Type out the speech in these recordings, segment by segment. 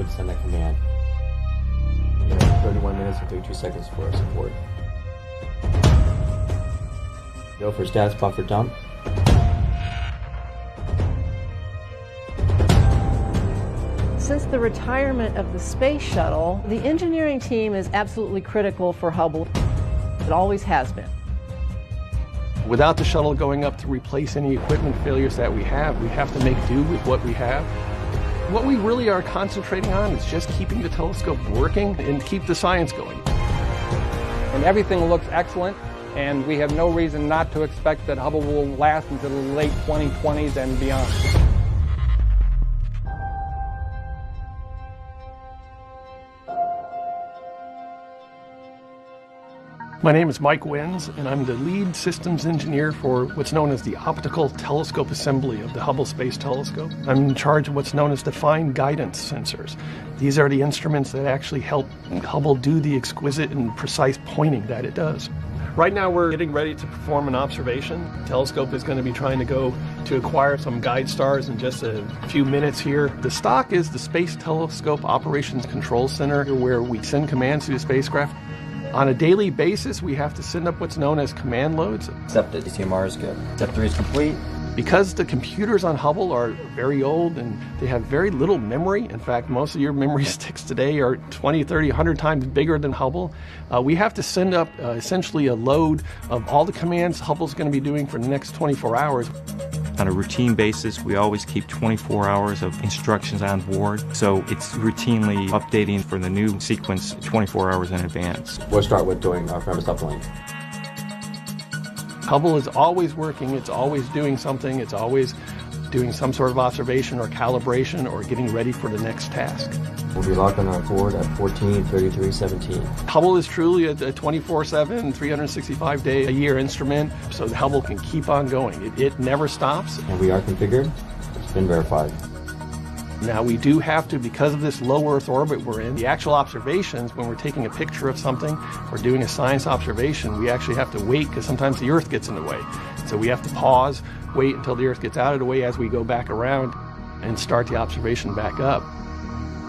would send a command. You know, 31 minutes and 32 seconds for our support. Go for status buffer dump. Since the retirement of the space shuttle, the engineering team is absolutely critical for Hubble. It always has been. Without the shuttle going up to replace any equipment failures that we have to make do with what we have. What we really are concentrating on is just keeping the telescope working and keep the science going. And everything looks excellent, and we have no reason not to expect that Hubble will last until the late 2020s and beyond. My name is Mike Wins, and I'm the lead systems engineer for what's known as the optical telescope assembly of the Hubble Space Telescope. I'm in charge of what's known as defined guidance sensors. These are the instruments that actually help Hubble do the exquisite and precise pointing that it does. Right now we're getting ready to perform an observation. The telescope is going to be trying to go to acquire some guide stars in just a few minutes here. The stock is the Space Telescope Operations Control Center, where we send commands to the spacecraft. On a daily basis, we have to send up what's known as command loads. Accept it. DCMR is good. Step 3 is complete. Because the computers on Hubble are very old and they have very little memory, in fact, most of your memory sticks today are 20, 30, 100 times bigger than Hubble, we have to send up essentially a load of all the commands Hubble's going to be doing for the next 24 hours. On a routine basis, we always keep 24 hours of instructions on board, so it's routinely updating for the new sequence 24 hours in advance. We'll start with doing our premise uplink. Hubble is always working, it's always doing something, it's always doing some sort of observation or calibration or getting ready for the next task. We'll be logging on forward at 14:33:17. Hubble is truly a 24/7, 365-day-a-year instrument, so the Hubble can keep on going. It never stops. And we are configured. It's been verified. Now we do have to, because of this low Earth orbit we're in, the actual observations, when we're taking a picture of something or doing a science observation, we actually have to wait because sometimes the Earth gets in the way. So we have to pause, wait until the Earth gets out of the way as we go back around and start the observation back up.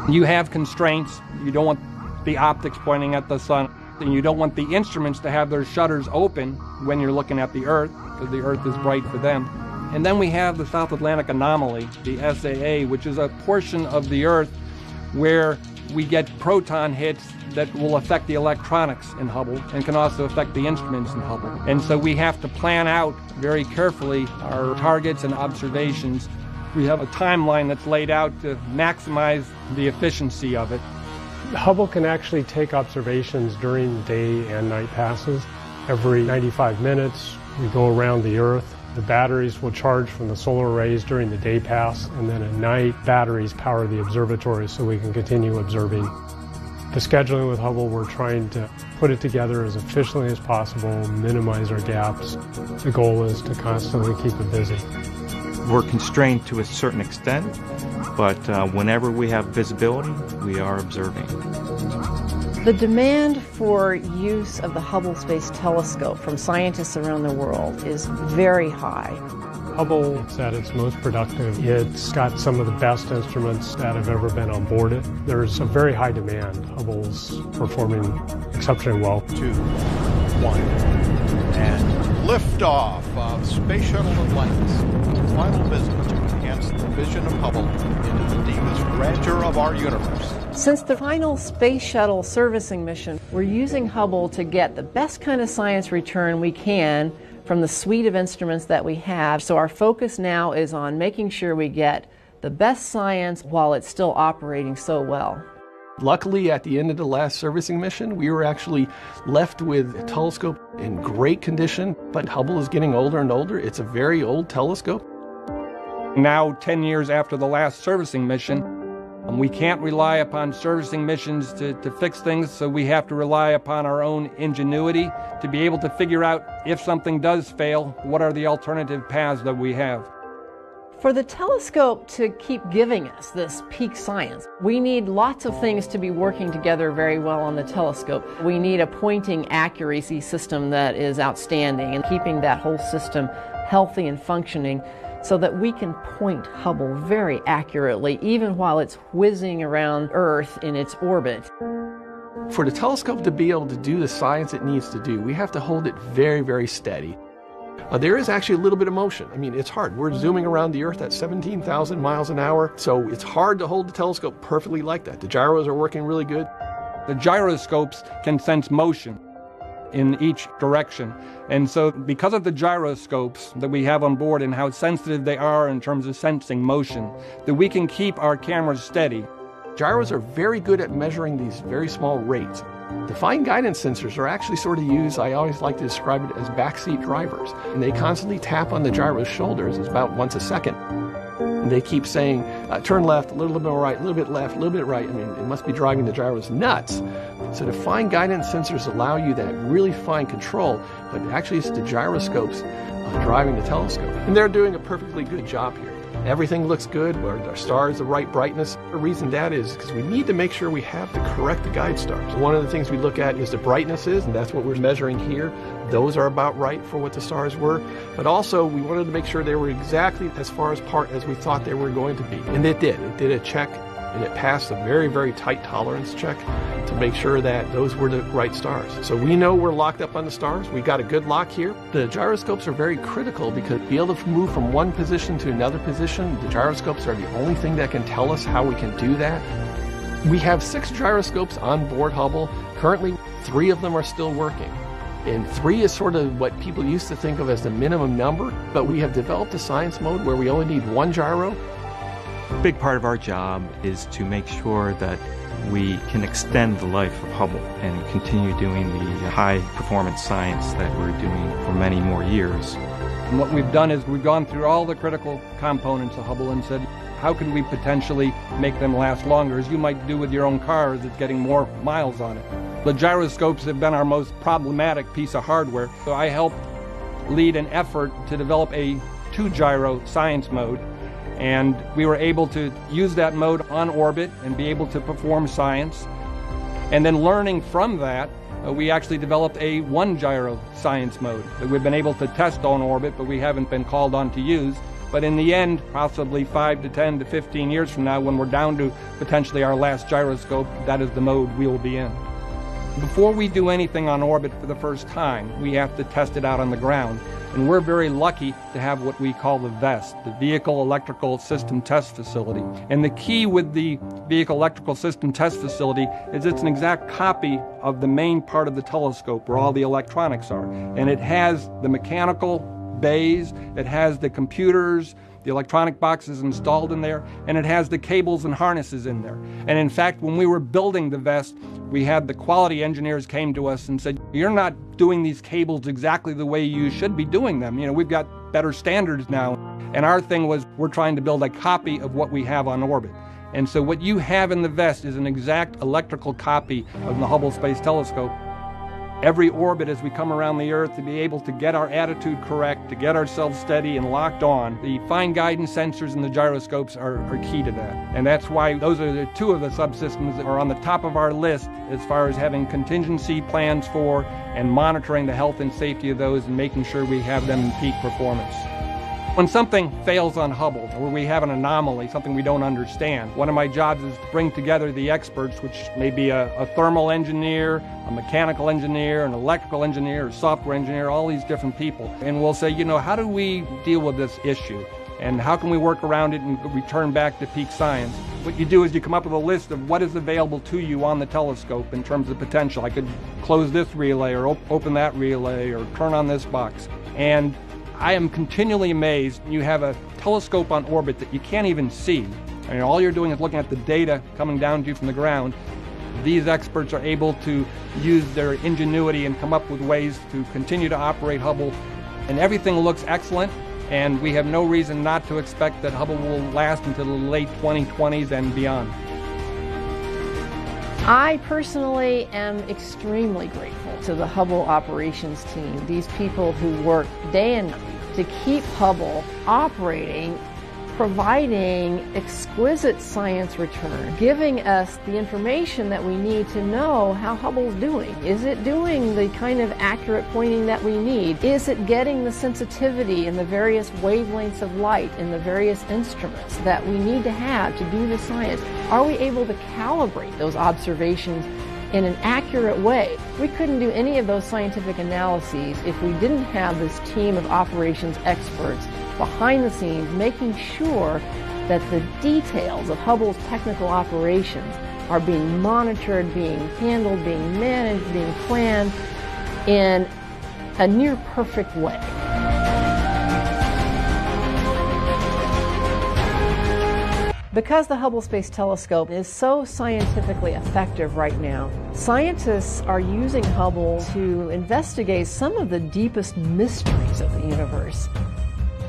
You have constraints. You don't want the optics pointing at the sun, and you don't want the instruments to have their shutters open when you're looking at the Earth, because the Earth is bright for them. And then we have the South Atlantic Anomaly, the SAA, which is a portion of the Earth where we get proton hits that will affect the electronics in Hubble and can also affect the instruments in Hubble. And so we have to plan out very carefully our targets and observations. We have a timeline that's laid out to maximize the efficiency of it. Hubble can actually take observations during day and night passes. Every 95 minutes, we go around the Earth. The batteries will charge from the solar rays during the day pass, and then at night, batteries power the observatory so we can continue observing. The scheduling with Hubble, we're trying to put it together as efficiently as possible, minimize our gaps. The goal is to constantly keep it busy. We're constrained to a certain extent, but whenever we have visibility, we are observing. The demand for use of the Hubble Space Telescope from scientists around the world is very high. Hubble is at its most productive. It's got some of the best instruments that have ever been on board it. There's a very high demand. Hubble's performing exceptionally well. 2, 1, and liftoff of Space Shuttle Atlantis. Final visit to enhance the vision of Hubble into the deepest grandeur of our universe. Since the final Space Shuttle servicing mission, we're using Hubble to get the best kind of science return we can from the suite of instruments that we have. So our focus now is on making sure we get the best science while it's still operating so well. Luckily, at the end of the last servicing mission, we were actually left with a telescope in great condition, but Hubble is getting older and older. It's a very old telescope. Now, 10 years after the last servicing mission, we can't rely upon servicing missions to fix things, so we have to rely upon our own ingenuity to be able to figure out if something does fail, what are the alternative paths that we have. For the telescope to keep giving us this peak science, we need lots of things to be working together very well on the telescope. We need a pointing accuracy system that is outstanding, and keeping that whole system healthy and functioning so that we can point Hubble very accurately, even while it's whizzing around Earth in its orbit. For the telescope to be able to do the science it needs to do, we have to hold it very, very steady. There is actually a little bit of motion. I mean, it's hard. We're zooming around the Earth at 17,000 miles an hour, so it's hard to hold the telescope perfectly like that. The gyros are working really good. The gyroscopes can sense motion in each direction. And so because of the gyroscopes that we have on board and how sensitive they are in terms of sensing motion, that we can keep our cameras steady. Gyros are very good at measuring these very small rates. The fine guidance sensors are actually sort of used, I always like to describe it as backseat drivers. And they constantly tap on the gyro's shoulders. It's about once a second. And they keep saying, turn left, a little bit more right, a little bit left, a little bit right. I mean, it must be driving the gyros nuts. So the fine guidance sensors allow you that really fine control, but actually it's the gyroscopes driving the telescope. And they're doing a perfectly good job here. Everything looks good, our stars the right brightness. The reason that is because we need to make sure we have the correct guide stars. One of the things we look at is the brightnesses, and that's what we're measuring here. Those are about right for what the stars were. But also, we wanted to make sure they were exactly as far apart as we thought they were going to be. And it did. It did a check, and it passed a very, very tight tolerance check to make sure that those were the right stars. So we know we're locked up on the stars. We got a good lock here. The gyroscopes are very critical because to be able to move from one position to another position, the gyroscopes are the only thing that can tell us how we can do that. We have 6 gyroscopes on board Hubble. Currently, 3 of them are still working. And 3 is sort of what people used to think of as the minimum number, but we have developed a science mode where we only need 1 gyro. A big part of our job is to make sure that we can extend the life of Hubble and continue doing the high-performance science that we're doing for many more years. And what we've done is we've gone through all the critical components of Hubble and said, how can we potentially make them last longer, as you might do with your own car as it's getting more miles on it. The gyroscopes have been our most problematic piece of hardware, so I helped lead an effort to develop a 2-gyro science mode. And we were able to use that mode on orbit and be able to perform science. And then learning from that, we actually developed a 1-gyro science mode that we've been able to test on orbit, but we haven't been called on to use. But in the end, possibly 5 to 10 to 15 years from now, when we're down to potentially our last gyroscope, that is the mode we will be in. Before we do anything on orbit for the first time, we have to test it out on the ground. And we're very lucky to have what we call the VEST, the Vehicle Electrical System Test Facility. And the key with the Vehicle Electrical System Test Facility is it's an exact copy of the main part of the telescope where all the electronics are. And it has the mechanical bays, it has the computers, the electronic boxes installed in there, and it has the cables and harnesses in there. And in fact, when we were building the VEST, we had the quality engineers came to us and said, you're not doing these cables exactly the way you should be doing them. You know, we've got better standards now. And our thing was, we're trying to build a copy of what we have on orbit. And so what you have in the VEST is an exact electrical copy of the Hubble Space Telescope. Every orbit as we come around the Earth, to be able to get our attitude correct, to get ourselves steady and locked on. The fine guidance sensors and the gyroscopes are key to that. And that's why those are the 2 of the subsystems that are on the top of our list as far as having contingency plans for and monitoring the health and safety of those and making sure we have them in peak performance. When something fails on Hubble, or we have an anomaly, something we don't understand, one of my jobs is to bring together the experts, which may be a thermal engineer, a mechanical engineer, an electrical engineer, a software engineer, all these different people. And we'll say, you know, how do we deal with this issue? And how can we work around it and return back to peak science? What you do is you come up with a list of what is available to you on the telescope in terms of potential. I could close this relay or open that relay or turn on this box. And I am continually amazed. You have a telescope on orbit that you can't even see. I mean, all you're doing is looking at the data coming down to you from the ground. These experts are able to use their ingenuity and come up with ways to continue to operate Hubble. And everything looks excellent, and we have no reason not to expect that Hubble will last until the late 2020s and beyond. I personally am extremely grateful to the Hubble operations team, these people who work day and night to keep Hubble operating providing exquisite science return, giving us the information that we need to know how Hubble's doing. Is it doing the kind of accurate pointing that we need? Is it getting the sensitivity in the various wavelengths of light in the various instruments that we need to have to do the science? Are we able to calibrate those observations in an accurate way? We couldn't do any of those scientific analyses if we didn't have this team of operations experts behind the scenes making sure that the details of Hubble's technical operations are being monitored, being handled, being managed, being planned in a near perfect way. Because the Hubble Space Telescope is so scientifically effective right now, scientists are using Hubble to investigate some of the deepest mysteries of the universe.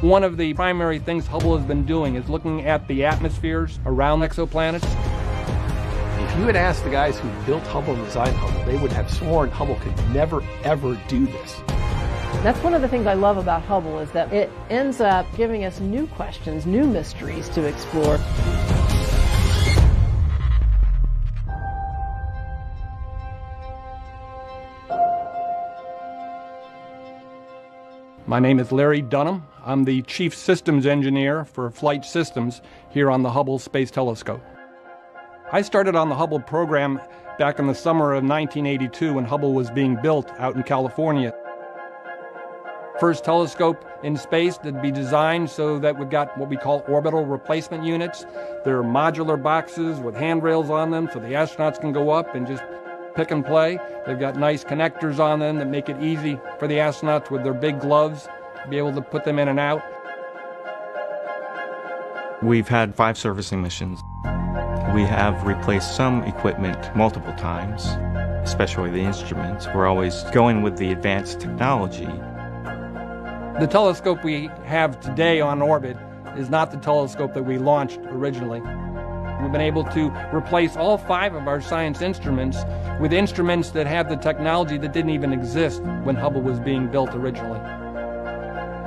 One of the primary things Hubble has been doing is looking at the atmospheres around exoplanets. If you had asked the guys who built Hubble and designed Hubble, they would have sworn Hubble could never, ever do this. That's one of the things I love about Hubble, is that it ends up giving us new questions, new mysteries to explore. My name is Larry Dunham. I'm the Chief Systems Engineer for Flight Systems here on the Hubble Space Telescope. I started on the Hubble program back in the summer of 1982 when Hubble was being built out in California. First telescope in space that'd be designed so that we've got what we call orbital replacement units. They're modular boxes with handrails on them so the astronauts can go up and just pick and play. They've got nice connectors on them that make it easy for the astronauts with their big gloves to be able to put them in and out. We've had 5 servicing missions. We have replaced some equipment multiple times, especially the instruments. We're always going with the advanced technology. The telescope we have today on orbit is not the telescope that we launched originally. We've been able to replace all 5 of our science instruments with instruments that have the technology that didn't even exist when Hubble was being built originally.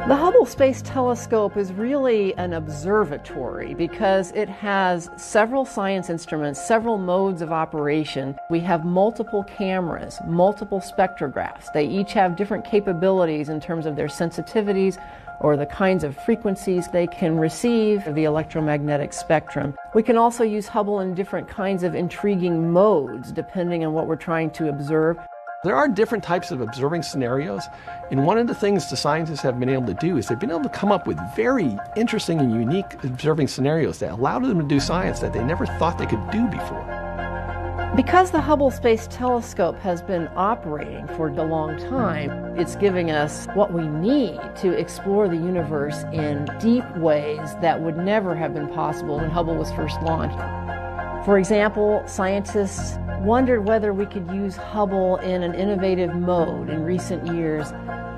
The Hubble Space Telescope is really an observatory because it has several science instruments, several modes of operation. We have multiple cameras, multiple spectrographs. They each have different capabilities in terms of their sensitivities or the kinds of frequencies they can receive of the electromagnetic spectrum. We can also use Hubble in different kinds of intriguing modes depending on what we're trying to observe. There are different types of observing scenarios, and one of the things the scientists have been able to do is they've been able to come up with very interesting and unique observing scenarios that allowed them to do science that they never thought they could do before. Because the Hubble Space Telescope has been operating for a long time, it's giving us what we need to explore the universe in deep ways that would never have been possible when Hubble was first launched. For example, scientists wondered whether we could use Hubble in an innovative mode in recent years,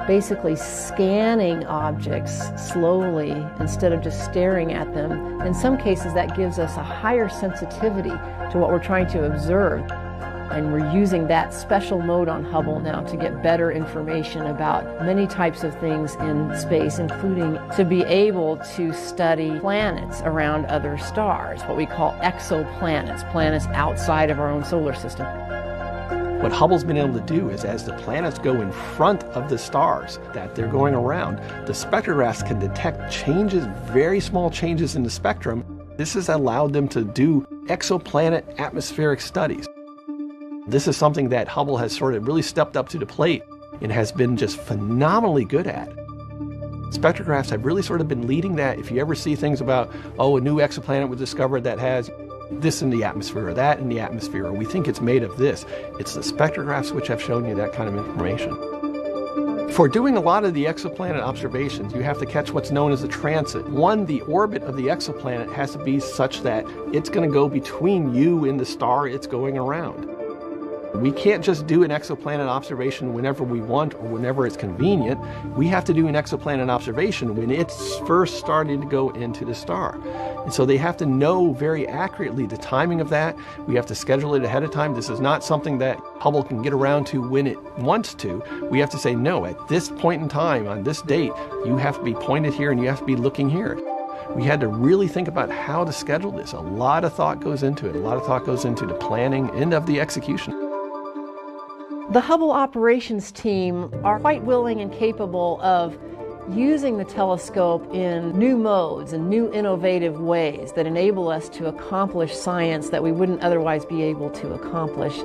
basically scanning objects slowly instead of just staring at them. In some cases, that gives us a higher sensitivity to what we're trying to observe. And we're using that special mode on Hubble now to get better information about many types of things in space, including to be able to study planets around other stars, what we call exoplanets, planets outside of our own solar system. What Hubble's been able to do is as the planets go in front of the stars that they're going around, the spectrographs can detect changes, very small changes in the spectrum. This has allowed them to do exoplanet atmospheric studies. This is something that Hubble has sort of really stepped up to the plate and has been just phenomenally good at. Spectrographs have really sort of been leading that. If you ever see things about, oh, a new exoplanet was discovered that has this in the atmosphere or that in the atmosphere, or we think it's made of this, it's the spectrographs which have shown you that kind of information. For doing a lot of the exoplanet observations, you have to catch what's known as a transit. One, the orbit of the exoplanet has to be such that it's going to go between you and the star it's going around. We can't just do an exoplanet observation whenever we want or whenever it's convenient. We have to do an exoplanet observation when it's first starting to go into the star. And so they have to know very accurately the timing of that. We have to schedule it ahead of time. This is not something that Hubble can get around to when it wants to. We have to say, no, at this point in time, on this date, you have to be pointed here and you have to be looking here. we had to really think about how to schedule this. A lot of thought goes into it. A lot of thought goes into the planning and of the execution. The Hubble operations team are quite willing and capable of using the telescope in new modes and new innovative ways that enable us to accomplish science that we wouldn't otherwise be able to accomplish.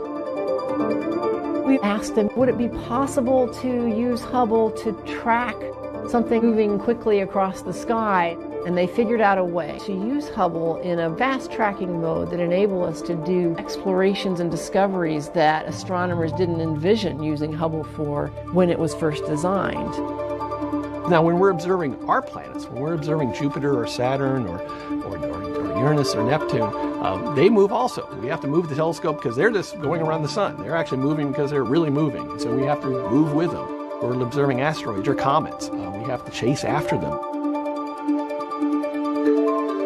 We asked them, would it be possible to use Hubble to track something moving quickly across the sky? And they figured out a way to use Hubble in a vast tracking mode that enable us to do explorations and discoveries that astronomers didn't envision using Hubble for when it was first designed. Now, when we're observing our planets, when we're observing Jupiter or Saturn or Uranus or Neptune, they move also. We have to move the telescope because they're just going around the sun. They're actually moving because they're really moving. And so we have to move with them. We're observing asteroids or comets. We have to chase after them.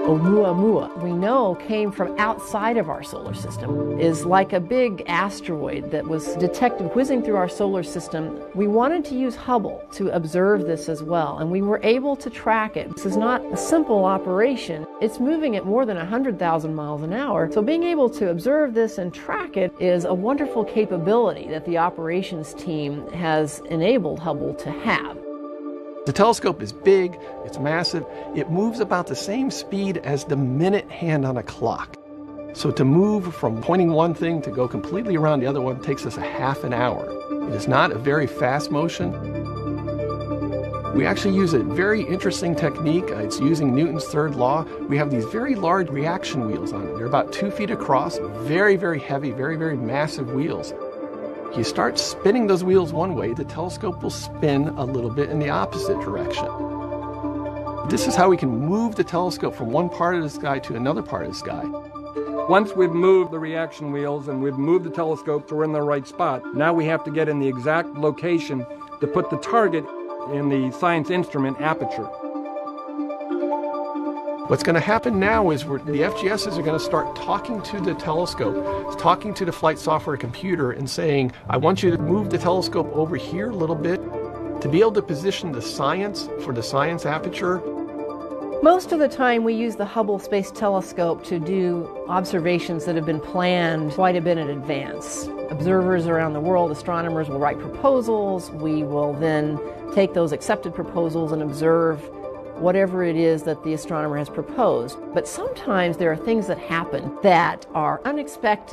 Oumuamua, we know came from outside of our solar system, is like a big asteroid that was detected whizzing through our solar system. We wanted to use Hubble to observe this as well, and we were able to track it. This is not a simple operation. It's moving at more than 100,000 miles an hour, so being able to observe this and track it is a wonderful capability that the operations team has enabled Hubble to have. The telescope is big, it's massive, it moves about the same speed as the minute hand on a clock. So to move from pointing one thing to go completely around the other one takes us a half an hour. It is not a very fast motion. We actually use a very interesting technique. It's using Newton's third law. We have these very large reaction wheels on it. They're about 2 feet across, very, very heavy, very, very massive wheels. You start spinning those wheels one way, the telescope will spin a little bit in the opposite direction. This is how we can move the telescope from one part of the sky to another part of the sky. Once we've moved the reaction wheels and we've moved the telescope so we're in the right spot, now we have to get in the exact location to put the target in the science instrument aperture. What's going to happen now is the FGSs are going to start talking to the telescope, talking to the flight software computer and saying, I want you to move the telescope over here a little bit to be able to position the science for the science aperture. Most of the time we use the Hubble Space Telescope to do observations that have been planned quite a bit in advance. Observers around the world, astronomers will write proposals. We will then take those accepted proposals and observe whatever it is that the astronomer has proposed. But sometimes there are things that happen that are unexpected